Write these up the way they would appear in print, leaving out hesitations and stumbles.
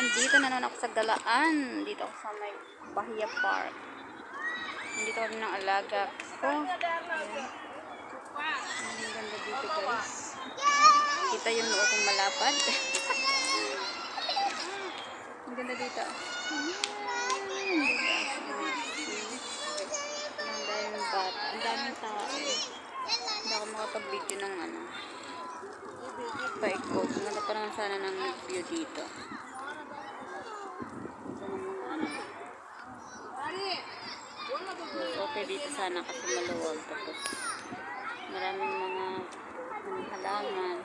Nandito na naman ako sa Galaan. Dito ako sa may Bahia Park. Nandito ako ng alaga ko. Ayan. Ang ganda dito, guys. Kita yung noo kong malapad. Ang ganda dito. Ang daming bata. Ang daming tao. Hindi ako makapag-video ng ano. Paikot. Maganda pa naman sana ng view dito. Okay dito sana kasi maluwag. Tapos maraming mga halaman.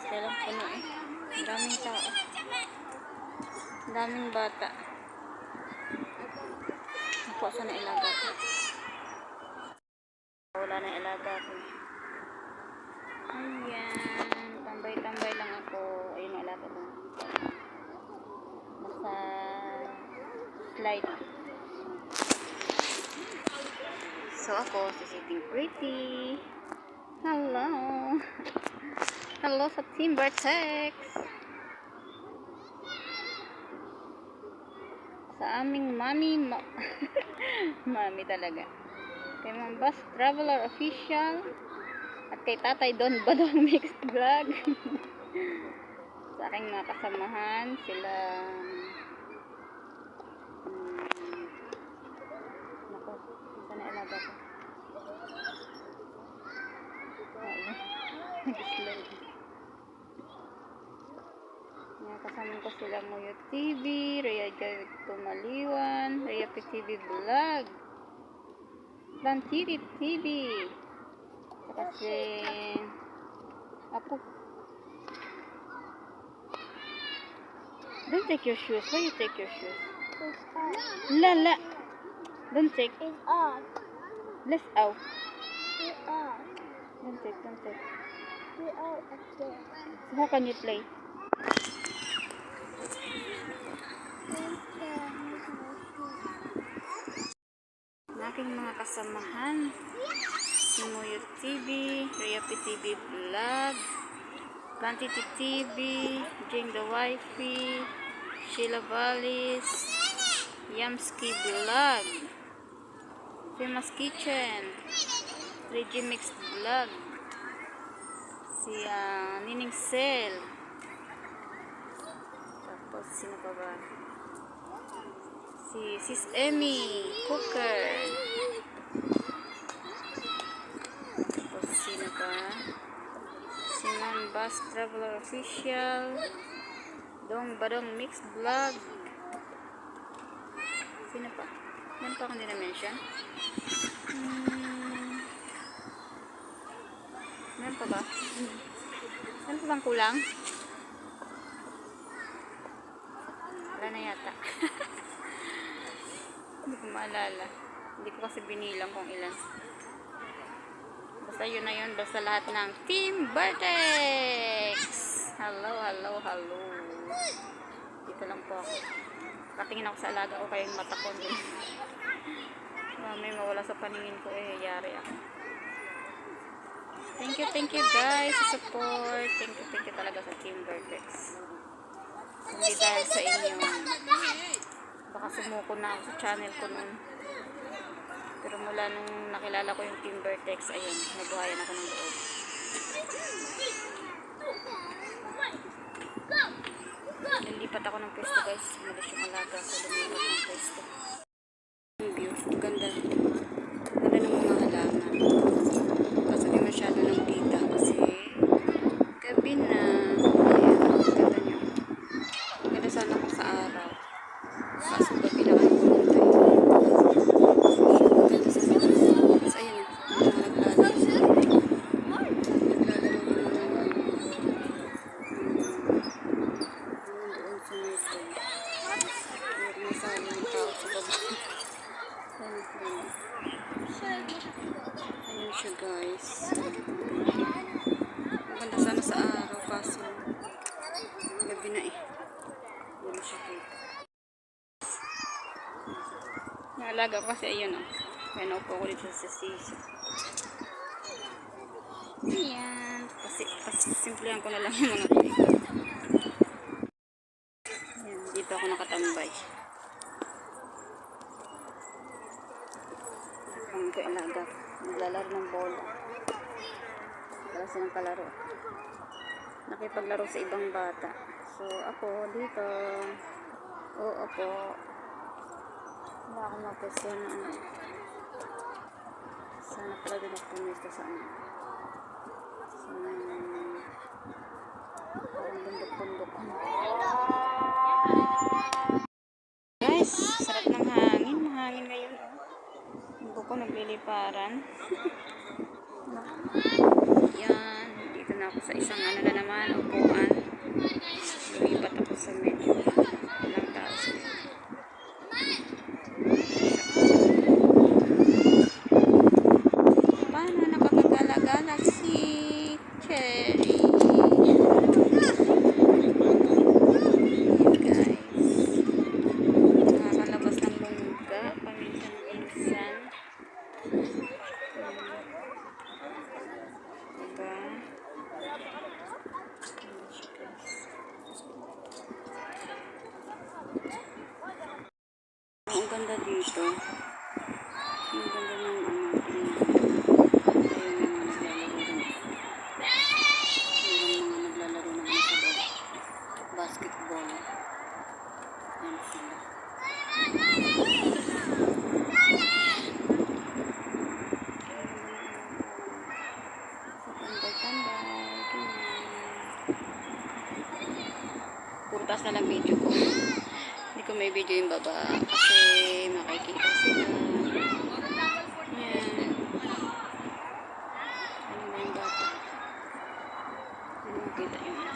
Kaya lang puno eh. Ang daming tao. Ang daming bata. Nakuha sa na ilaga ko. Wala na ilaga ko. Ayan. Tambay-tambay lang ako. Ayun na ilaga ko. Nasa slide. So ako, sitting pretty. Hello. Hello sa Timbertex. Sa aming mami. Mami talaga. Kay Ma'am Bus Traveler Official. At kay Tatay Don Badong Mixed Vlog. Sa aking mga kasamahan. Sila... Nako, isa na ilaga ko. Nag-slide. Kasama ko sila Moyo TV, Rhea Javit Tumaliwan, Rhea PTV Vlog, Lantiri TV, saka si Apo. Don't take your shoes. Why you take your shoes? Lala. Don't take. It's off. Let's out. It's off. Don't take. We're out up there. So how can you play? Aking mga kasamahan, si Moyo TV, Rhea PTV Vlog, Plantity TV, Jing the Wifey, Sheila Vallis, Yamski Vlog, Famous Kitchen, Reggie Mixed Vlog, si Nining Sel, tapos sino pa ba? Si Sis Emmy Cooker, tapos sino pa? Si Ma'am Bus Traveler Official, Dong Badong Mixed Vlog, sino pa? Meron pa akong hindi na-mention. Meron pa ba? Meron pa bang kulang? Wala na yata. Hindi ko maalala. Hindi ko kasi binilang kung ilan. Basta yun na yun. Basta lahat ng Timbertex. Hello. Dito lang po ako. Katingin ako sa alaga ko kaya yung mata ko. May mawala sa paningin ko eh. Yari ako. Thank you guys sa support. Thank you talaga sa Timbertex. Hindi dahil sa inyo. Baka sumuko na ako sa channel ko noon. Pero mula nung nakilala ko yung Timbertex, ayun, nabuhayan ako ng loob. Nalipat ako ng pwesto guys. Malis yung alaga ko. Lumipat ng pwesto. Yung view. Ganda. Ganda ng mga halaman. Kaso di masyado ng dita kasi gabi na. Ayan, ganda nyo. Ganda sana ko sa araw. Kaso gabi na kayo pumunta eh. Ganda sa mga. Tapos ayan na. Naglalaro. Ayan siya guys. Maganda sana sa araw kaso gabi na eh. Wala siya dito. Naalaga ko kasi ayun oh. Kaya naupo ko dito sa sisi. Ayan. Simplihan ko na lang yung mga silang kalaro. Nakipaglaro sa ibang bata. So, ako dito. Oo po. Wala akong mapwestuhan na ano. Sana pala din ako pumwesto sa ano. Sa parang bundok-bundok. Guys, sarap ng hangin. Mahangin ngayon. Yung buko nagliliparan. Yan. Dito na ako sa isang ano na naman, upuan. Lumipat ako sa medyo walang tao sa paano nakakagala-gala si Cherry? Guys. Nakakalabas ng lungga. Paminsan-minsan. Diba? Ang ganda dito. Ang ganda ng ano. Ayun yung mga naglalaro ng. Mayroong mga naglalaro ng sa loob. Basketball. Yan sila. Tambay-tambay. Puro taas na lang video ko. Hindi ko may video yung baba kasi makikita sila. Yan. Ano ba yung bata? Ano makita yung ano?